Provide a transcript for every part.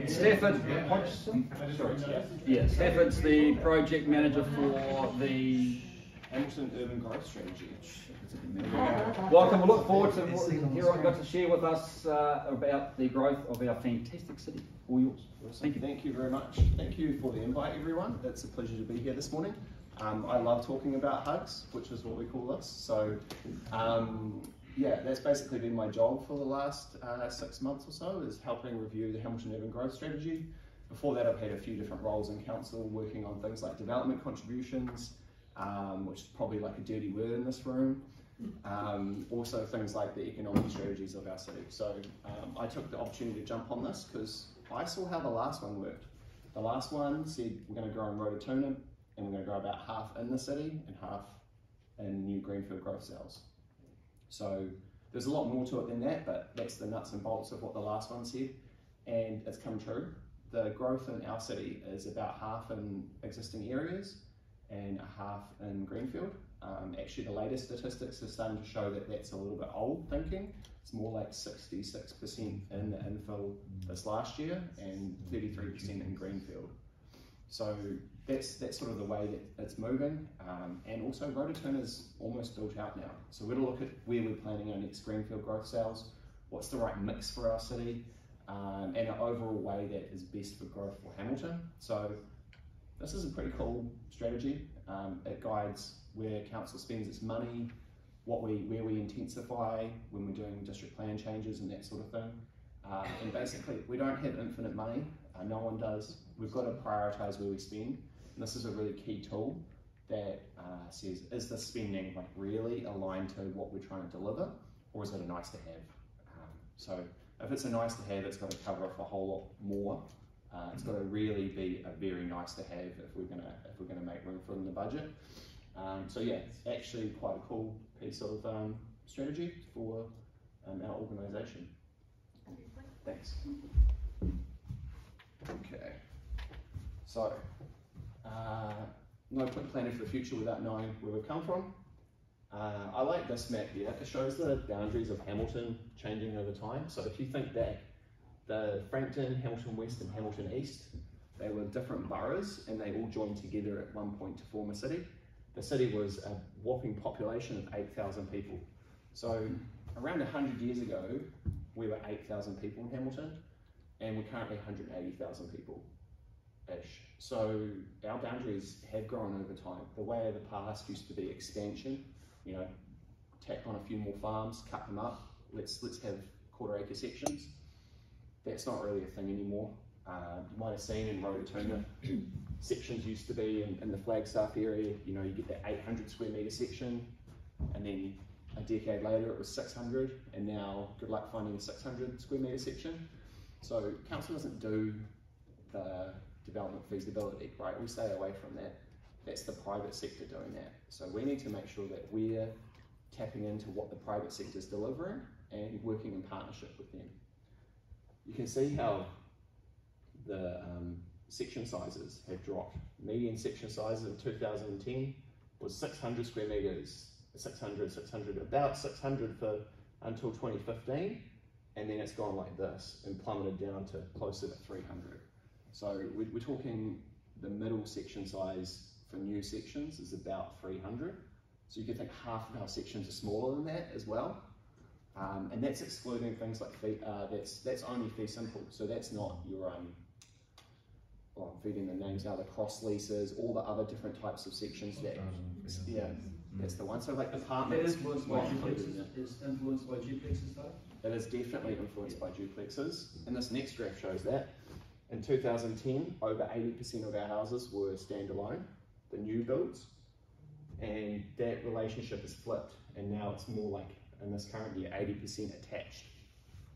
Stafford Hodgson? Yeah, Stafford's the project manager for the Hamilton Urban Growth Strategy. Welcome. We look forward to hearing what you've got to share with us about the growth of our fantastic city. All yours. Awesome. Thank you very much. Thank you for the invite, everyone. It's a pleasure to be here this morning. I love talking about hugs, which is what we call this. So, yeah, that's basically been my job for the last 6 months or so, is helping review the Hamilton Urban Growth Strategy. Before that, I've had a few different roles in council, working on things like development contributions, which is probably like a dirty word in this room. Also things like the economic strategies of our city. So I took the opportunity to jump on this because I saw how the last one worked. The last one said we're going to grow in Rototuna and we're going to grow about half in the city and half in new greenfield growth sales. So there's a lot more to it than that, but that's the nuts and bolts of what the last one said, and it's come true. The growth in our city is about half in existing areas and a half in greenfield. Actually, the latest statistics are starting to show that that's a little bit old thinking. It's more like 66% in the infill this last year and 33% in greenfield. So that's sort of the way that it's moving. And also Rototuna is almost built out now. So we're going to look at where we're planning our next greenfield growth sales, what's the right mix for our city, and an overall way that is best for growth for Hamilton. So this is a pretty cool strategy. It guides where council spends its money, where we intensify when we're doing district plan changes and that sort of thing. And basically, we don't have infinite money. No one does. We've got to prioritise where we spend. And this is a really key tool that says, is the spending like really aligned to what we're trying to deliver, or is it a nice to have? So if it's a nice to have, it's got to cover off a whole lot more. It's got to really be a very nice to have if we're gonna make room for it in the budget. So yeah, it's actually quite a cool piece of strategy for our organisation. Thanks. Okay. So no point planning for the future without knowing where we've come from. I like this map here. It shows the boundaries of Hamilton changing over time. So if you think that the Frankton, Hamilton West and Hamilton East, they were different boroughs and they all joined together at one point to form a city. The city was a whopping population of 8,000 people. So around 100 years ago, we were 8,000 people in Hamilton, and we're currently 180,000 people-ish. So our boundaries have grown over time. The way of the past used to be expansion, you know, tack on a few more farms, cut them up, let's have quarter-acre sections. That's not really a thing anymore. You might have seen in Rototuna, sections used to be in the Flagstaff area, you know, you get that 800 square metre section, and then a decade later it was 600, and now good luck finding a 600 square metre section. So council doesn't do the development feasibility, right? We stay away from that. That's the private sector doing that. So we need to make sure that we're tapping into what the private sector is delivering and working in partnership with them. You can see how the section sizes have dropped. Median section sizes in 2010 was 600 square metres, 600, about 600 for until 2015, and then it's gone like this and plummeted down to closer to 300. So we're talking the middle section size for new sections is about 300. So you can think half of our sections are smaller than that as well. And that's excluding things like that's only fee simple. So that's not your well, I'm feeding the names out, the cross leases, all the other different types of sections that yeah, that's the one. So like apartments. It is influenced by duplexes though? It is definitely influenced by duplexes. And this next graph shows that. In 2010, over 80% of our houses were standalone, the new builds, and that relationship is flipped, and now it's more like, in this current year, 80% attached.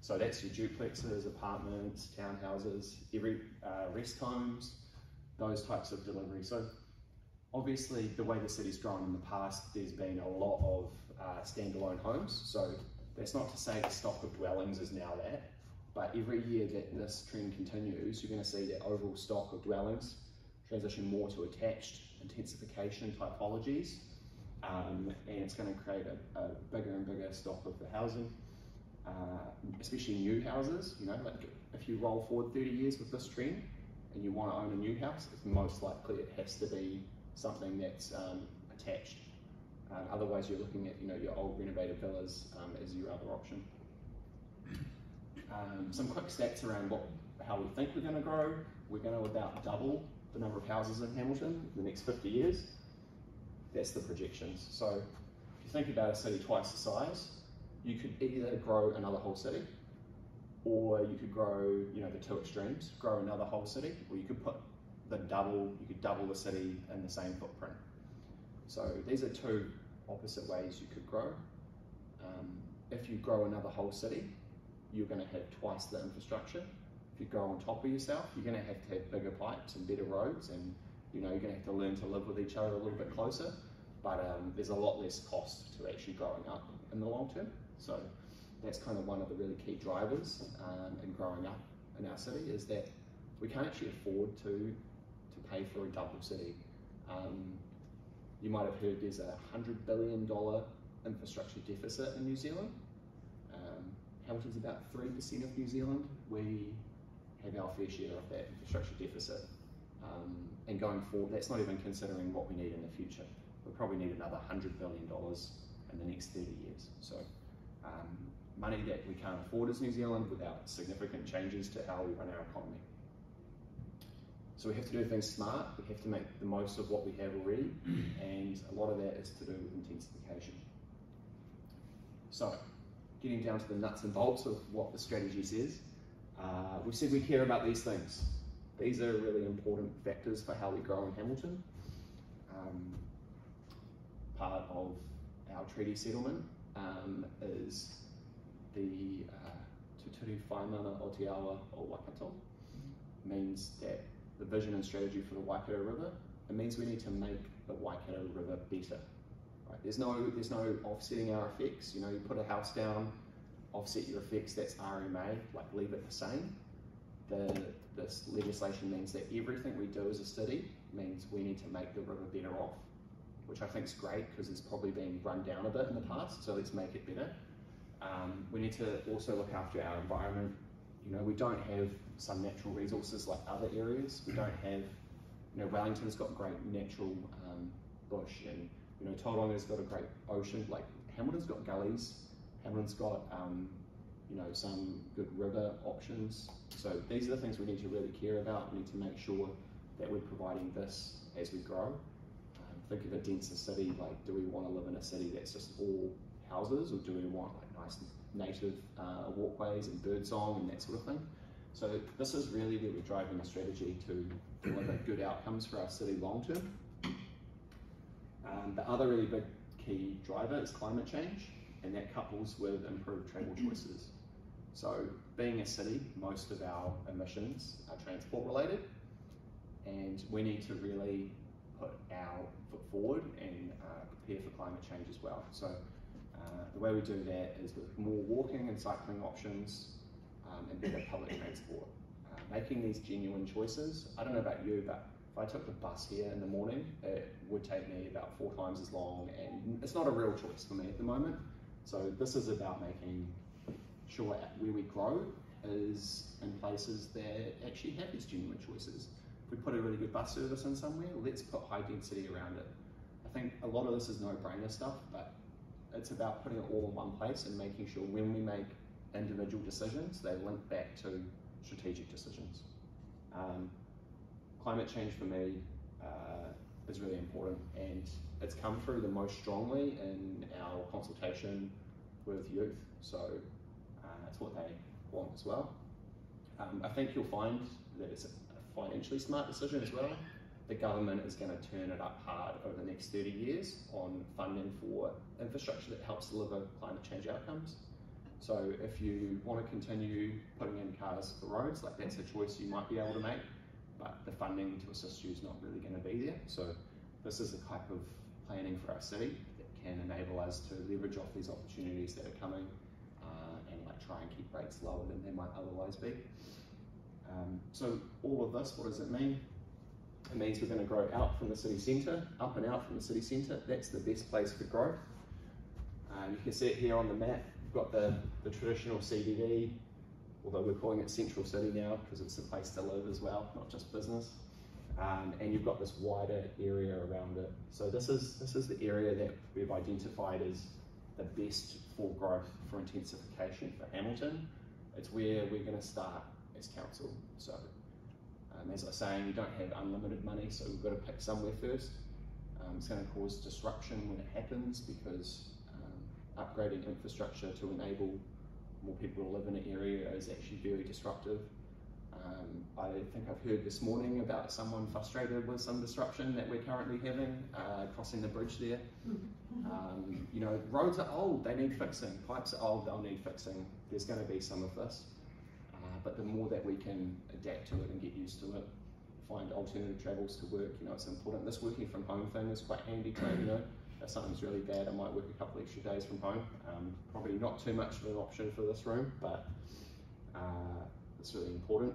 So that's your duplexes, apartments, townhouses, every rest homes, those types of delivery. So obviously the way the city's grown in the past, there's been a lot of standalone homes. So that's not to say the stock of dwellings is now that, but every year that this trend continues, you're going to see that overall stock of dwellings transition more to attached intensification typologies, and it's going to create a bigger and bigger stock of the housing. especially new houses. You know, like if you roll forward 30 years with this trend and you want to own a new house, it's most likely it has to be something that's attached. Otherwise, you're looking at your old renovated villas as your other option. Some quick stats around how we think we're going to grow. We're going to about double the number of houses in Hamilton in the next 50 years. That's the projections. So if you think about a city twice the size, you could either grow another whole city, or you could grow, the two extremes, grow another whole city, or you could double the city in the same footprint. So these are two opposite ways you could grow. If you grow another whole city, you're going to have twice the infrastructure. If you grow on top of yourself, you're going to have bigger pipes and better roads, and you're going to have to learn to live with each other a little bit closer. But there's a lot less cost to actually growing up in the long term. So that's kind of one of the really key drivers in growing up in our city, is that we can't actually afford to pay for a double city. You might have heard there's a $100 billion infrastructure deficit in New Zealand. Hamilton's about 3% of New Zealand. We have our fair share of that infrastructure deficit. And going forward, that's not even considering what we need in the future. We'll probably need another $100 billion in the next 30 years. So money that we can't afford as New Zealand without significant changes to how we run our economy. So we have to do things smart. We have to make the most of what we have already, and a lot of that is to do with intensification. So getting down to the nuts and bolts of what the strategy says, we said we care about these things. These are really important factors for how we grow in Hamilton. Part of our treaty settlement is the Tuturu Whaimana o Te Awa o Waikato. Means that the vision and strategy for the Waikato River, it means we need to make the Waikato River better. Right? There's no offsetting our effects. You put a house down, offset your effects, that's RMA, like leave it the same. This legislation means that everything we do as a city means we need to make the river better off, which I think is great because it's probably been run down a bit in the past, so let's make it better. We need to also look after our environment. We don't have some natural resources like other areas. We don't have, Wellington's got great natural bush, and Tauronga's got a great ocean. Like Hamilton's got gullies. Hamilton's got some good river options. So these are the things we need to really care about. We need to make sure that we're providing this as we grow. Think of a denser city, like do we want to live in a city that's just all houses, or do we want like nice native walkways and birdsong and that sort of thing? So this is really where we're driving the strategy to deliver good outcomes for our city long term. The other really big key driver is climate change, and that couples with improved travel choices. So being a city, most of our emissions are transport related, and we need to really put our foot forward and prepare for climate change as well. So the way we do that is with more walking and cycling options and better public transport. Making these genuine choices. I don't know about you, but if I took the bus here in the morning, it would take me about 4 times as long, and it's not a real choice for me at the moment. So this is about making sure where we grow is in places that actually have these genuine choices. If we put a really good bus service in somewhere, let's put high density around it. I think a lot of this is no-brainer stuff, but it's about putting it all in one place and making sure when we make individual decisions, they link back to strategic decisions. Climate change for me is really important, and it's come through the most strongly in our consultation with youth. So it's what they want as well. I think you'll find that it's a financially smart decision as well. The government is going to turn it up hard over the next 30 years on funding for infrastructure that helps deliver climate change outcomes. So if you want to continue putting in cars for roads, like that's a choice you might be able to make, but the funding to assist you is not really going to be there. So this is the type of planning for our city that can enable us to leverage off these opportunities that are coming and try and keep rates lower than they might otherwise be. So all of this, what does it mean? It means we're going to grow out from the city centre, up and out from the city centre. That's the best place for growth. You can see it here on the map. got the traditional CBD, although we're calling it Central City now because it's a place to live as well, not just business. And you've got this wider area around it. So this is the area that we've identified as the best for growth, for intensification for Hamilton. It's where we're going to start as council. So as I was saying, you don't have unlimited money, so we've got to pick somewhere first. It's going to cause disruption when it happens because upgrading infrastructure to enable more people to live in an area is actually very disruptive. I think I've heard this morning about someone frustrated with some disruption that we're currently having crossing the bridge there. You know, roads are old, they need fixing. Pipes are old, they'll need fixing. There's going to be some of this. But the more that we can adapt to it and get used to it, find alternative travels to work, you know, it's important. This working from home thing is quite handy too, you know. If something's really bad, I might work a couple extra days from home. Probably not too much of an option for this room, but it's really important.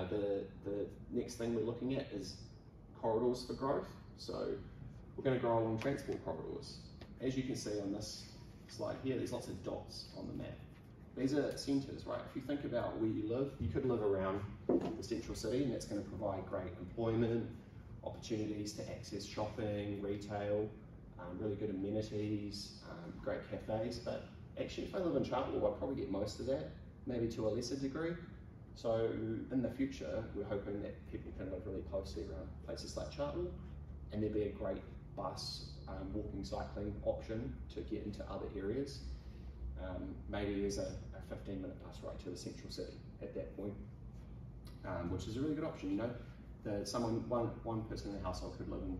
The next thing we're looking at is corridors for growth. So we're going to grow along transport corridors. As you can see on this slide here, there's lots of dots on the map. These are centres, right? If you think about where you live, you could live around the central city and that's going to provide great employment, opportunities to access shopping, retail, really good amenities, great cafes. But actually, if I live in Chartwell, I'd probably get most of that, maybe to a lesser degree. So in the future, we're hoping that people can live really closely around places like Chartwell, and there'd be a great bus, walking, cycling option to get into other areas. Maybe there's a 15-minute bus ride to the central city at that point, which is a really good option. You know, one person in the household could live and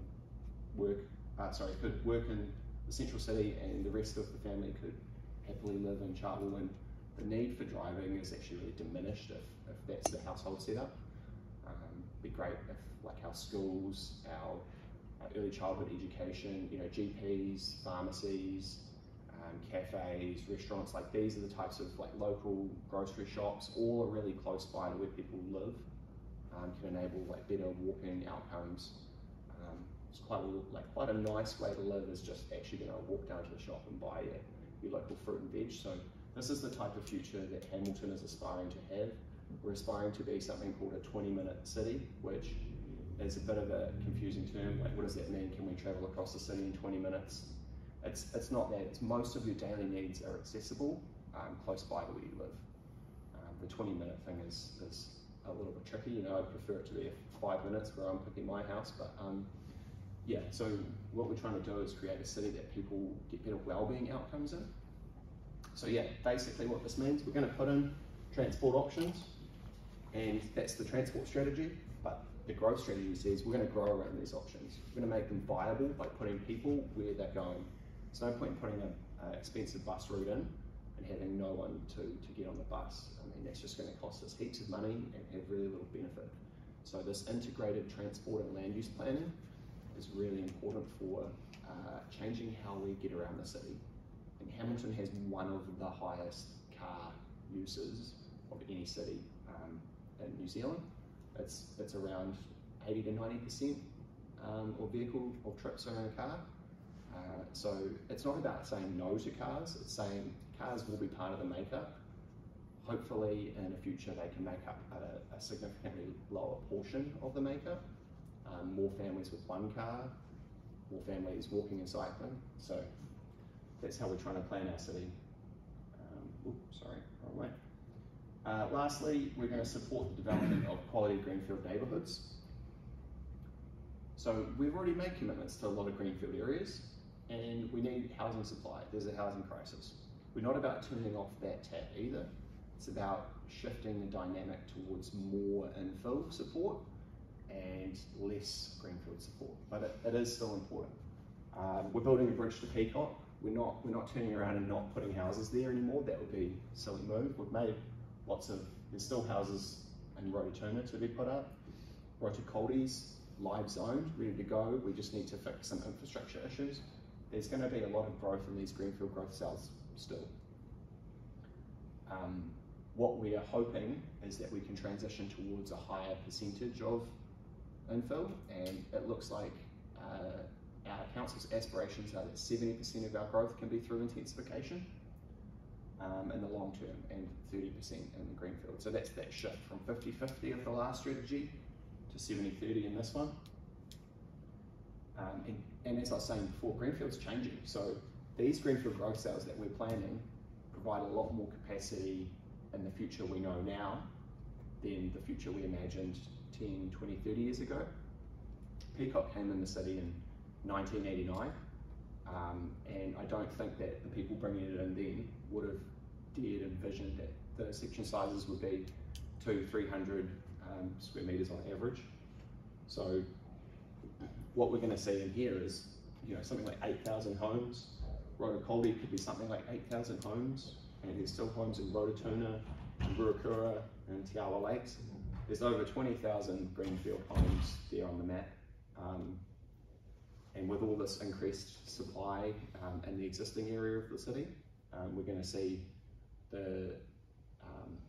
work. Could work in the central city, and the rest of the family could happily live in Chartwell. And the need for driving is actually really diminished if that's the household setup. It'd be great if, like, our schools, our early childhood education, you know, GPs, pharmacies, cafes, restaurants, like these are the types of like local grocery shops, all are really close by to where people live, can enable like better walking outcomes. It's quite a nice way to live is just actually going to walk down to the shop and buy your local fruit and veg. So this is the type of future that Hamilton is aspiring to have. We're aspiring to be something called a 20-minute city, which is a bit of a confusing term. Like, what does that mean? Can we travel across the city in 20 minutes? It's not that. It's most of your daily needs are accessible close by to where you live. The 20-minute thing is a little bit tricky. You know, I'd prefer it to be 5 minutes where I'm picking my house, but yeah. So what we're trying to do is create a city that people get better well-being outcomes in. So yeah, basically what this means, we're going to put in transport options, and that's the transport strategy. But the growth strategy says we're going to grow around these options. We're going to make them viable by putting people where they're going. There's no point in putting an expensive bus route in and having no one to get on the bus. I mean, that's just going to cost us heaps of money and have really little benefit. So this integrated transport and land use planning is really important for changing how we get around the city. And Hamilton has one of the highest car uses of any city in New Zealand. It's around 80 to 90% of trips are in a car. So it's not about saying no to cars, it's saying cars will be part of the makeup. Hopefully in the future they can make up a significantly lower portion of the makeup. More families with one car, more families walking and cycling. So that's how we're trying to plan our city. Sorry, wrong way. Lastly, we're going to support the development of quality greenfield neighbourhoods. So we've already made commitments to a lot of greenfield areas, and we need housing supply. There's a housing crisis. We're not about turning off that tap either. It's about shifting the dynamic towards more infill support and less greenfield support, but it is still important. We're building a bridge to Peacock. We're not turning around and not putting houses there anymore. That would be a silly move. We've made there's still houses in Rototuna to be put up. Rotocoldi's live zoned, ready to go. We just need to fix some infrastructure issues. There's going to be a lot of growth in these greenfield growth cells still. What we are hoping is that we can transition towards a higher percentage of infill, and it looks like our council's aspirations are that 70% of our growth can be through intensification. in the long term and 30% in the greenfield. So that's that shift from 50-50 of the last strategy to 70-30 in this one. And as I was saying before, greenfield's changing. So these greenfield growth cells that we're planning provide a lot more capacity in the future we know now than the future we imagined 10, 20, 30 years ago. Peacock came in the city in 1989, and I don't think that the people bringing it in then would have dared envision that the section sizes would be 200-300 square metres on average. So what we're going to see in here is, something like 8,000 homes. Rotokauri could be something like 8,000 homes, and there's still homes in Rototuna, and Ruakura, and Te Awa Lakes. There's over 20,000 greenfield homes there on the map. And with all this increased supply in the existing area of the city, we're going to see the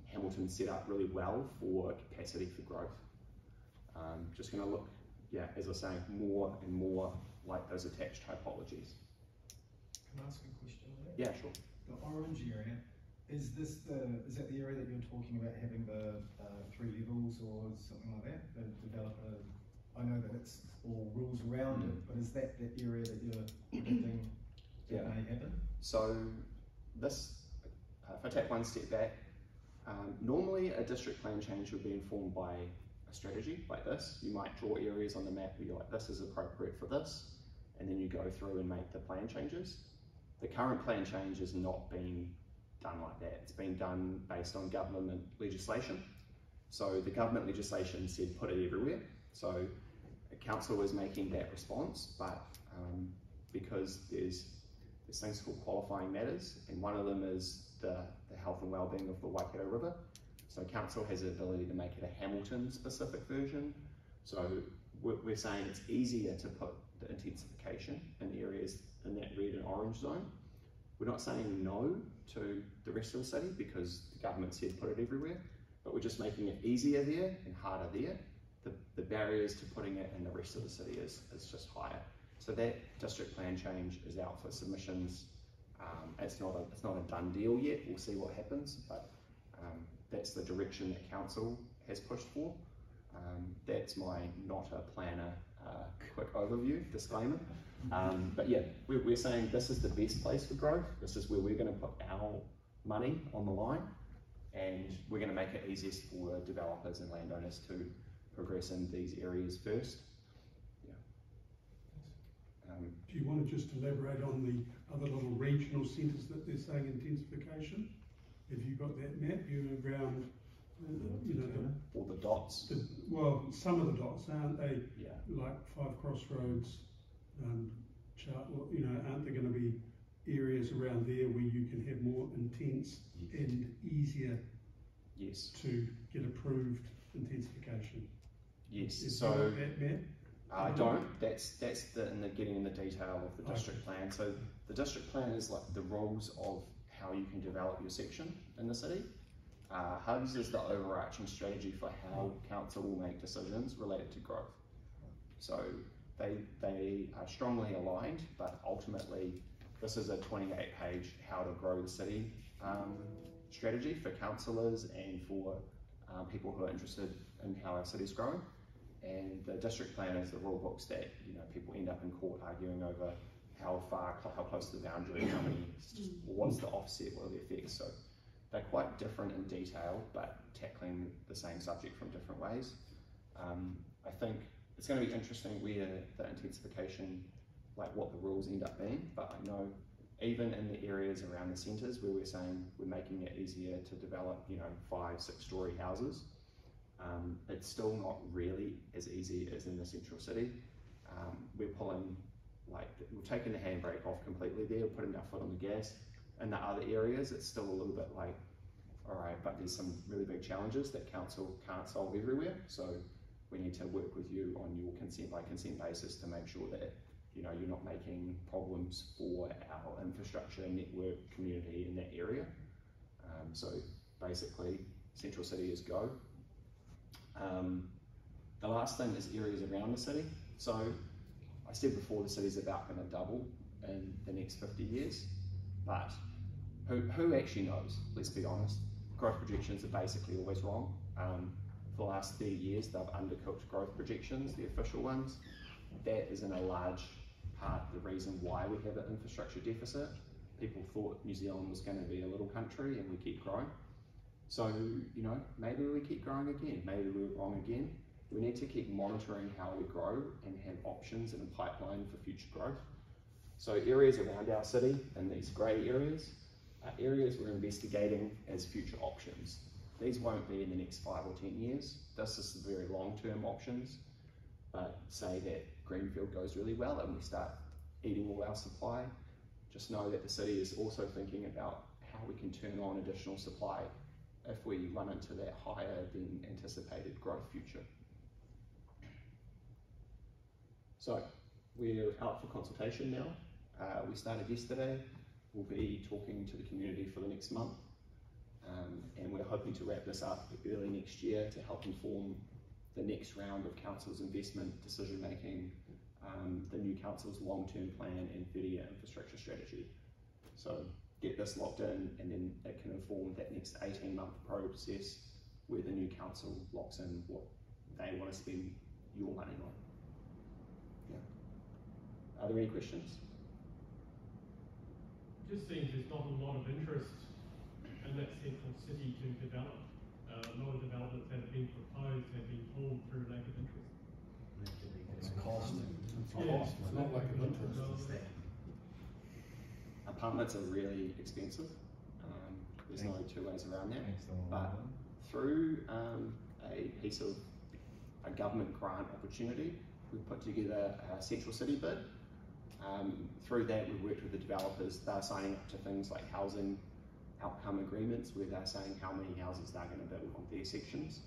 Hamilton set up really well for capacity for growth. Just going to look, as I was saying, more and more like those attached typologies. Can I ask a question on that? Yeah, sure. The orange area, is that the area that you're talking about having the 3 levels or something like that? The developer, I know that it's all rules around it, but is that the area that you're predicting that may happen? So this, if I take one step back, normally a district plan change would be informed by a strategy like this. You might draw areas on the map where you're like, this is appropriate for this, and then you go through and make the plan changes. The current plan change is not being done like that. It's been done based on government legislation. So the government legislation said put it everywhere. So the council is making that response, but because there's things called qualifying matters, and one of them is the health and well-being of the Waikato River. So council has the ability to make it a Hamilton specific version. So we're saying it's easier to put the intensification in areas in that red and orange zone. We're not saying no to the rest of the city because the government said put it everywhere, but we're just making it easier there and harder there. The barriers to putting it in the rest of the city is just higher. So that district plan change is out for submissions. It's not a done deal yet. We'll see what happens, but that's the direction that council has pushed for. That's my not a planner quick overview, disclaimer. But yeah, we're saying this is the best place for growth. This is where we're going to put our money on the line, and we're going to make it easiest for developers and landowners to progress in these areas first. Do you want to just elaborate on the other little regional centres that they're saying intensification? Have you got that map? You're around, all the dots. Well, some of the dots, aren't they? Yeah. Like Five Crossroads, aren't there going to be areas around there where you can have more intense and easier to get approved intensification? Yes. Is so that map? I don't. That's getting in the detail of the district plan. So the district plan is like the rules of how you can develop your section in the city. HUGS is the overarching strategy for how council will make decisions related to growth. So they are strongly aligned, but ultimately this is a 28-page how to grow the city strategy for councillors and for people who are interested in how our city's growing. And the district plan is the rule books that people end up in court arguing over how close to the boundary, how many, what's the offset, what are the effects. So they're quite different in detail, but tackling the same subject from different ways. I think it's going to be interesting where the intensification, like what the rules end up being, but I know even in the areas around the centres where we're saying we're making it easier to develop, 5-6 story houses, it's still not really as easy as in the central city. We're pulling, we've taken the handbrake off completely there, putting our foot on the gas. In the other areas, it's still a little bit like, all right, but there's some really big challenges that council can't solve everywhere. So we need to work with you on your consent by consent basis to make sure that you're not making problems for our infrastructure, network, community in that area. So basically, central city is go. The last thing is areas around the city. So I said before the city's about going to double in the next 50 years, but who actually knows? Let's be honest. Growth projections are basically always wrong. For the last 30 years, they've undercooked growth projections, the official ones. That is in a large part the reason why we have an infrastructure deficit. People thought New Zealand was going to be a little country and we keep growing. So, you know, maybe we keep growing again, maybe we're wrong again. We need to keep monitoring how we grow and have options in a pipeline for future growth. So areas around our city, and these grey areas, are areas we're investigating as future options. These won't be in the next 5 or 10 years. This is the very long-term options. But say that Greenfield goes really well and we start eating all our supply, just know that the city is also thinking about how we can turn on additional supply if we run into that higher than anticipated growth future. So we're out for consultation now. We started yesterday. We'll be talking to the community for the next month. And we're hoping to wrap this up early next year to help inform the next round of council's investment decision making, the new council's long-term plan and 30-year infrastructure strategy. So get this locked in, and then it can inform that next 18-month process where the new council locks in what they want to spend your money on. Yeah. Are there any questions? Just seems there's not a lot of interest in that central city to develop. A lot of developments that have been proposed have been pulled through lack of interest. It's cost. Yeah. It's not like an interest. Apartments are really expensive. There's no two ways around that. But through a piece of a government grant opportunity, we've put together a central city bid. Through that, we've worked with the developers. They're signing up to things like housing outcome agreements where they're saying how many houses they're going to build on their sections.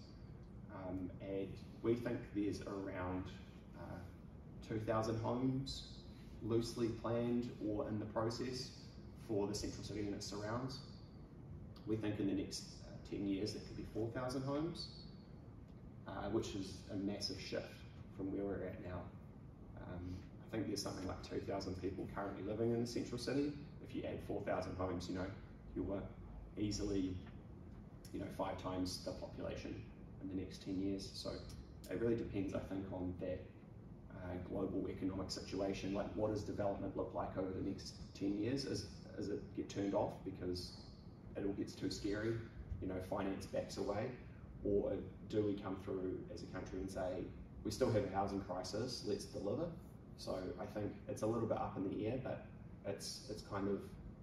And we think there's around 2,000 homes loosely planned or in the process for the central city and its surrounds. We think in the next 10 years there could be 4,000 homes, which is a massive shift from where we're at now. I think there's something like 2,000 people currently living in the central city. If you add 4,000 homes, you know, you're easily, 5 times the population in the next 10 years. So it really depends, I think, on that global economic situation. Like, what does development look like over the next 10 years? As it get turned off because it all gets too scary, finance backs away? Or do we come through as a country and say, we still have a housing crisis, let's deliver? So I think it's a little bit up in the air, but it's kind of,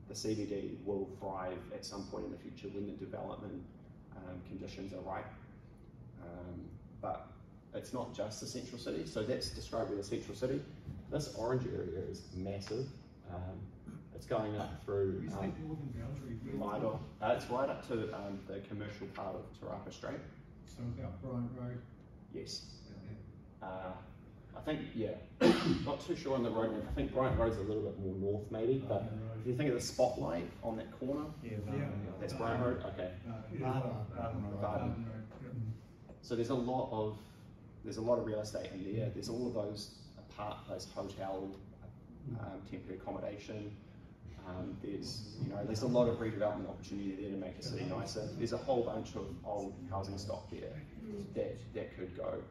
the CBD will thrive at some point in the future when the development conditions are right. But it's not just the central city, so that's described as a central city. This orange area is massive. It's going up through Lidl. It's right up to the commercial part of Te Rapa Strait. So about Bryant Road? Yes. I think, yeah, not too sure on the road name. I think Bryant Road's a little bit more north maybe, but if you think of the spotlight on that corner, that's Bryant Road, okay. Varden. So there's a lot of real estate in there. There's all of those hotel, temporary accommodation. There's a lot of redevelopment opportunity there to make the city nicer. There's a whole bunch of old housing stock there that could go.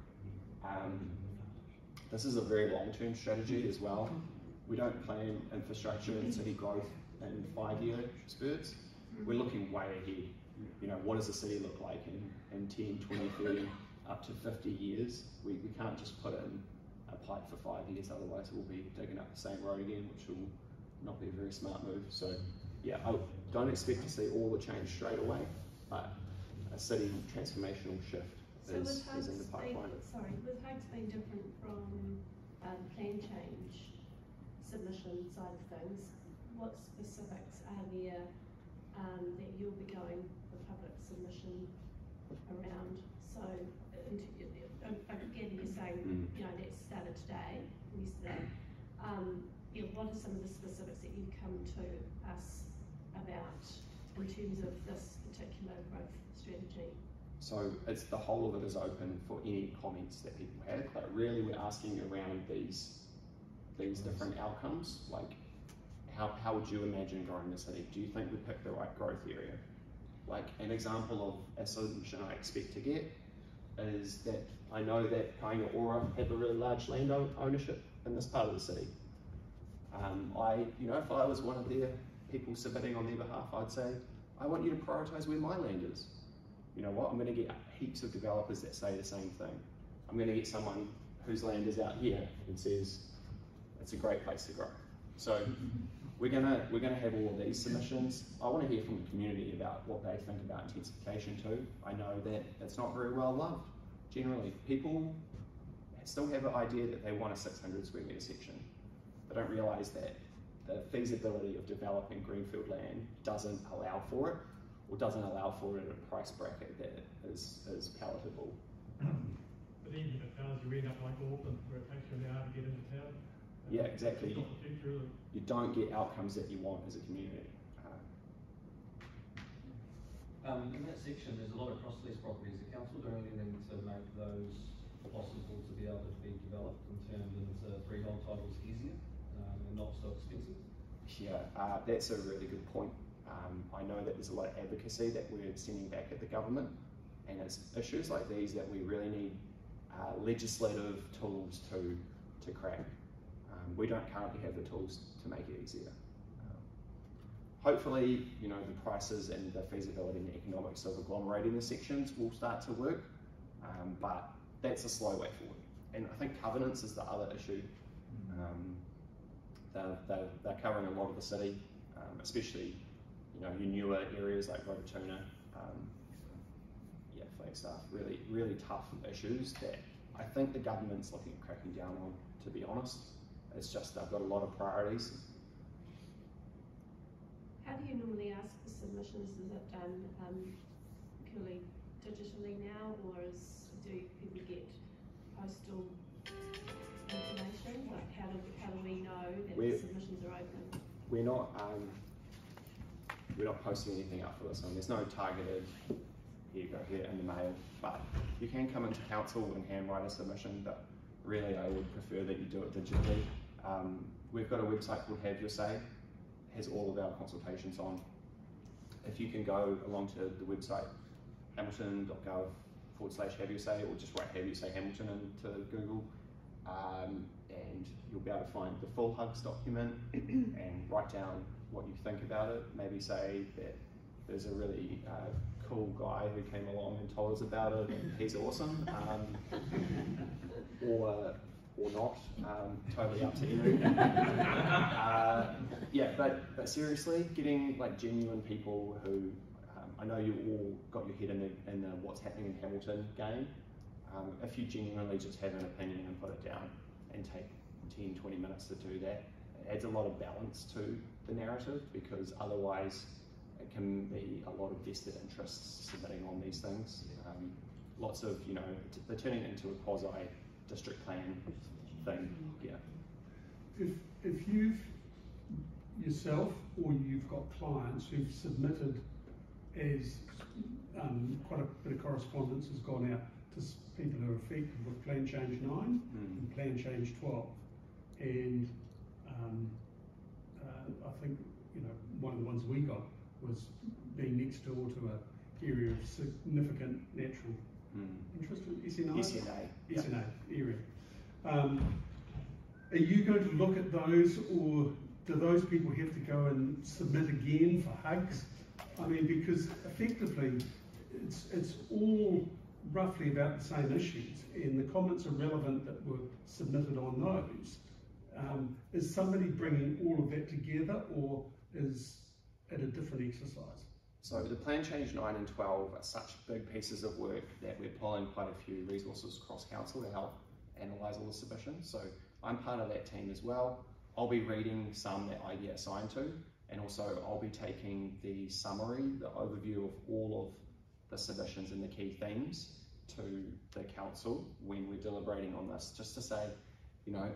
This is a very long-term strategy as well. We don't plan infrastructure and city growth in 5-year spurts. We're looking way ahead. What does the city look like in 10, 20, 30, up to 50 years? We can't just put in a pipe for 5 years, otherwise we'll be digging up the same road again, which will not be a very smart move. So yeah, I don't expect to see all the change straight away, but a city transformational shift is in the pipeline. With Hugs being different from plan change submission side of things, what specifics are there that you'll be going for public submission around? So, again, you're saying, that started today, yesterday. What are some of the specifics that you come to us about in terms of this particular growth strategy? So the whole of it is open for any comments that people have, but really we're asking around these different outcomes, like how would you imagine growing the city? Do you think we picked the right growth area? Like an example of a solution I expect to get is that I know that Kāinga Ora have a really large land ownership in this part of the city. If I was one of their people submitting on their behalf, I'd say, I want you to prioritise where my land is. You know what, I'm going to get heaps of developers that say the same thing. I'm going to get someone whose land is out here and says, it's a great place to grow. So we're gonna have all of these submissions. I want to hear from the community about what they think about intensification too. I know that it's not very well loved. Generally, people still have an idea that they want a 600 square metre section. They don't realise that the feasibility of developing greenfield land doesn't allow for it, or doesn't allow for it at a price bracket that is palatable. But even if it does, you end up like Auckland, where it takes you an hour to get into town. Yeah, exactly. It's not the future, really. You don't get outcomes that you want as a community. In that section, there's a lot of cross-lease properties. Is the council doing anything to make those possible to be able to be developed and turned into freehold titles easier and not so expensive? Yeah, that's a really good point. I know that there's a lot of advocacy that we're sending back at the government, and it's issues like these that we really need legislative tools to crack. We don't currently have the tools to make it easier. Hopefully, the prices and the feasibility and the economics of agglomerating the sections will start to work, but that's a slow way forward. And I think covenants is the other issue. They're covering a lot of the city, especially your newer areas like Rototuna, Flagstaff, really tough issues that I think the government's looking at cracking down on, to be honest. It's just they've got a lot of priorities. How do you normally ask for submissions? Is it done purely digitally now, or do people get postal information? Like how do we know that the submissions are open? We're not posting anything up for this one. There's no targeted, here you go, here in the mail, but you can come into council and handwrite a submission, but really I would prefer that you do it digitally. We've got a website called Have Your Say. It has all of our consultations on. If you can go along to the website, hamilton.gov/Have Your Say, or just write Have Your Say Hamilton into Google, and you'll be able to find the full HUGS document and write down what you think about it. Maybe say that there's a really cool guy who came along and told us about it and he's awesome, or not, totally up to you. Yeah, but seriously, getting like genuine people who, I know you all got your head in the what's happening in Hamilton game. If you genuinely just have an opinion and put it down and take 10-20 minutes to do that, it adds a lot of balance to the narrative, because otherwise it can be a lot of vested interests submitting on these things. Lots of, they're turning it into a quasi-district plan thing, yeah. If you've yourself or you've got clients who've submitted as quite a bit of correspondence has gone out to people who are affected with Plan Change 9 and Plan Change 12, and I think one of the ones we got was being next door to an area of significant natural interest in SNA area. Are you going to look at those, or do those people have to go and submit again for HUGS? I mean, because effectively it's all roughly about the same issues, and the comments are relevant that were submitted on those. Is somebody bringing all of that together, or is it a different exercise? So the Plan Change 9 and 12 are such big pieces of work that we're pulling quite a few resources across council to help analyse all the submissions. So I'm part of that team as well. I'll be reading some that I get assigned to, and also I'll be taking the summary, the overview of all of the submissions and the key themes to the council when we're deliberating on this, just to say,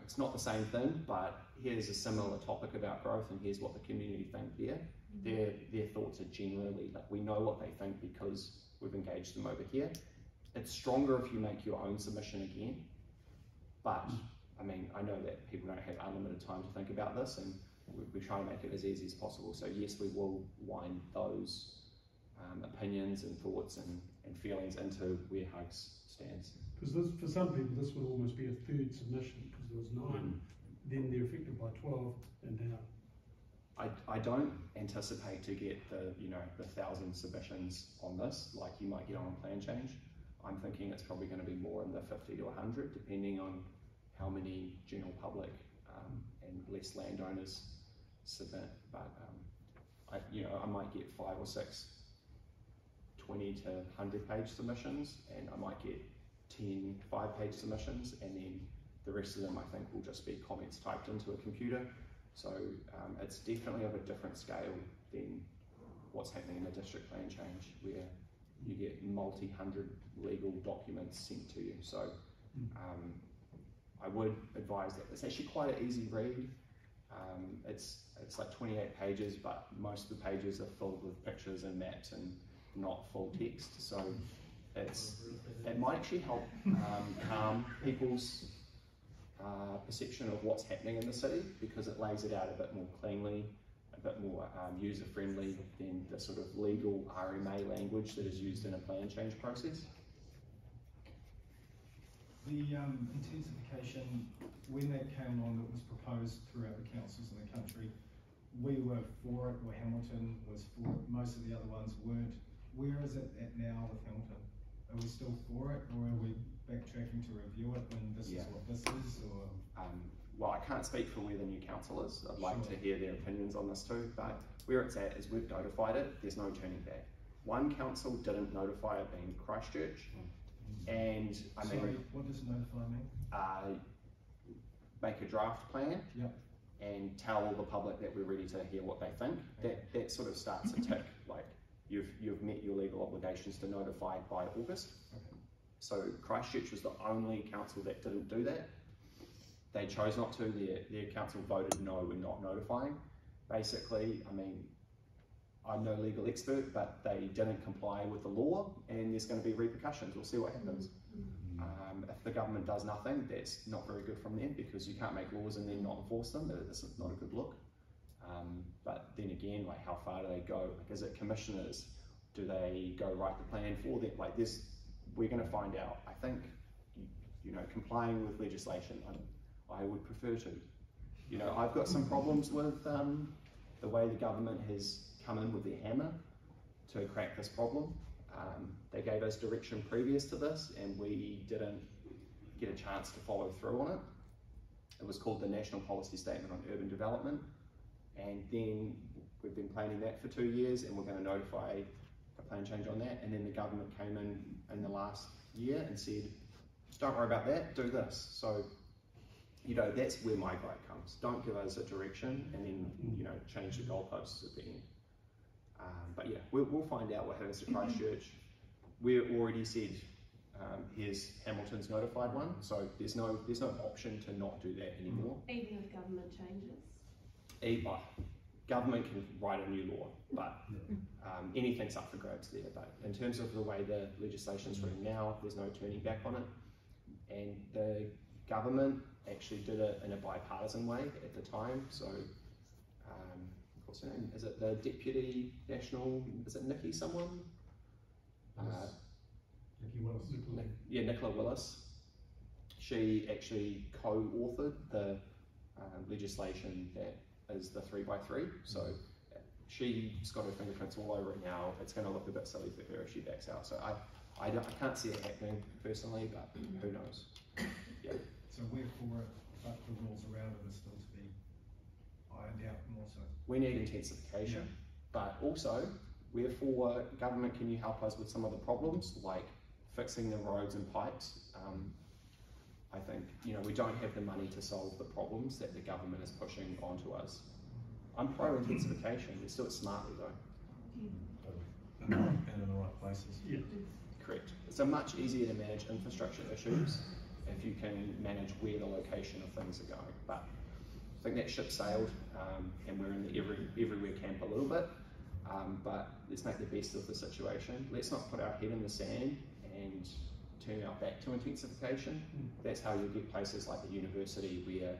it's not the same thing, but here's a similar topic about growth, and here's what the community think there. Their thoughts are generally, like, we know what they think because we've engaged them over here. It's stronger if you make your own submission again, but I mean, I know that people don't have unlimited time to think about this, and we try to make it as easy as possible. So yes, we will wind those opinions and thoughts and feelings into where Hugs stands. Because for some people this would almost be a third submission, because there was 9, then they're affected by 12 and now. I don't anticipate to get the 1,000 submissions on this like you might get on a plan change. I'm thinking it's probably going to be more in the 50 to 100, depending on how many general public and less landowners submit. But I might get 5 or 6 20 to 100 page submissions, and I might get 10 5-page submissions, and then the rest of them I think will just be comments typed into a computer. So it's definitely of a different scale than what's happening in the district plan change, where you get multi-hundred legal documents sent to you. So I would advise that it's actually quite an easy read. It's like 28 pages, but most of the pages are filled with pictures and maps and not full text. So it might actually help calm people's perception of what's happening in the city, because it lays it out a bit more cleanly, a bit more user-friendly than the sort of legal RMA language that is used in a plan change process. The intensification, when that came on, it was proposed throughout the councils in the country. We were for it, or Hamilton was for it, most of the other ones weren't. Where is it at now with Hamilton? Are we still for it, or are we backtracking to review it when this is what this is? Or well, I can't speak for where the new council is. I'd like to hear their opinions on this too, but where it's at is we've notified it, there's no turning back. One council didn't notify it, being Christchurch, and I mean... Sorry, what does notify mean? Make a draft plan, yep, and tell all the public that we're ready to hear what they think. That sort of starts a tick, like you've met your legal obligations to notify by August. Okay. So Christchurch was the only council that didn't do that. They chose not to. Their council voted no, we're not notifying. Basically, I mean, I'm no legal expert, but they didn't comply with the law, and there's going to be repercussions. We'll see what happens. If the government does nothing, that's not very good from them, because you can't make laws and then not enforce them. It's not a good look. But then again, like, how far do they go? Like, is it commissioners? Do they go write the plan for them? Like, we're going to find out. I think, complying with legislation, I would prefer to. I've got some problems with the way the government has come in with their hammer to crack this problem. They gave us direction previous to this, and we didn't get a chance to follow through on it. It was called the National Policy Statement on Urban Development, and then we've been planning that for 2 years, and we're going to notify a plan change on that. And then the government came in the last year and said, don't worry about that, do this. So, that's where my gripe comes. Don't give us a direction and then, change the goalposts at the end. But yeah, we'll find out what happens to Christchurch. We've already said, here's Hamilton's notified one, so there's no option to not do that anymore. Even if government changes? Government can write a new law, but anything's up for grabs there. But in terms of the way the legislation's written now, there's no turning back on it. And the government actually did it in a bipartisan way at the time. So, what's her name? Is it the Deputy National, is it Nikki someone? Nikki Willis. Nicola Willis. She actually co-authored the legislation that is the 3x3. So she's got her fingerprints all over it now. It's going to look a bit silly for her if she backs out. So I can't see it happening personally, but who knows? Yeah. So we're for it, but the rules around it are still to be ironed out more so. We need intensification, but also we're for government. Can you help us with some of the problems, like fixing the roads and pipes? I think we don't have the money to solve the problems that the government is pushing onto us. I'm pro intensification. Let's do it smartly though. And in the right places. Yeah. Correct. It's a much easier to manage infrastructure issues if you can manage where the location of things are going. But I think that ship sailed, and we're in the everywhere camp a little bit. But let's make the best of the situation. Let's not put our head in the sand and turn our back to intensification. That's how you'll get places like the university where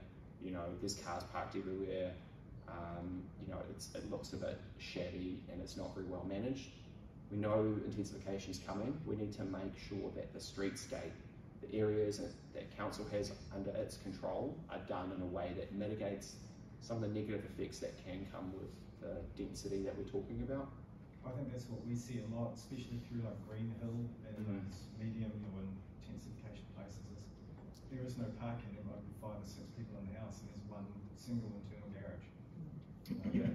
there's cars parked everywhere. You know, it looks a bit shabby and it's not very well managed. We know intensification is coming. We need to make sure that the streetscape, the areas that council has under its control, are done in a way that mitigates some of the negative effects that can come with the density that we're talking about. I think that's what we see a lot, especially through like Green Hill and those medium or intensification places. There is no parking. There might be 5 or 6 people in the house, and there's one single internal garage.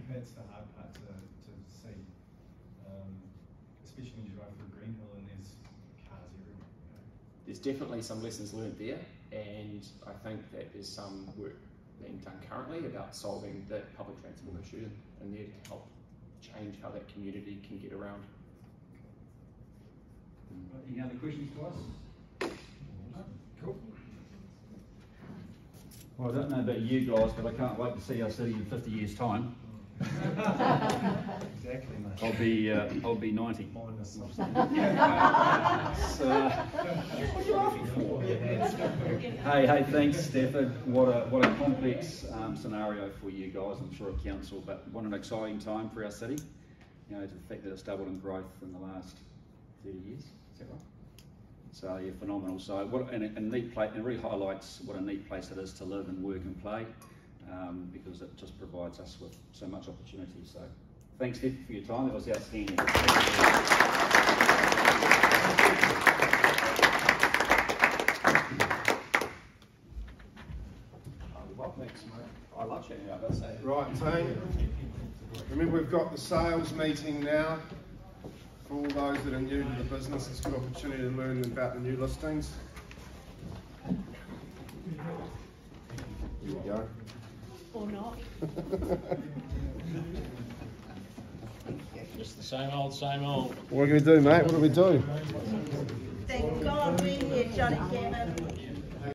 That's the hard part to see, especially when you drive through Green Hill and there's cars everywhere. There's definitely some lessons learned there, and I think that there's some work being done currently about solving the public transport issue and there to help change how that community can get around. Any other questions to us? Cool. Well, I don't know about you guys, but I can't wait to see our city in 50 years' time. Exactly, mate. I'll be 90. Hey, thanks, Stafford. What a complex scenario for you guys, I'm sure, of council, but what an exciting time for our city. You know, the fact that it's doubled in growth in the last 30 years, is that right? So yeah, phenomenal. So what a neat place, and it really highlights what a neat place it is to live and work and play, because it just provides us with so much opportunity. So thanks, Steph, for your time. That was outstanding. Thanks, mate. I love chatting about this. Right, team. Remember, we've got the sales meeting now. For all those that are new to the business, it's a good opportunity to learn about the new listings. Here we go. Or not. Just the same old, same old. What are we going to do, mate? What do we do? Thank God we're here, Johnny Cannon.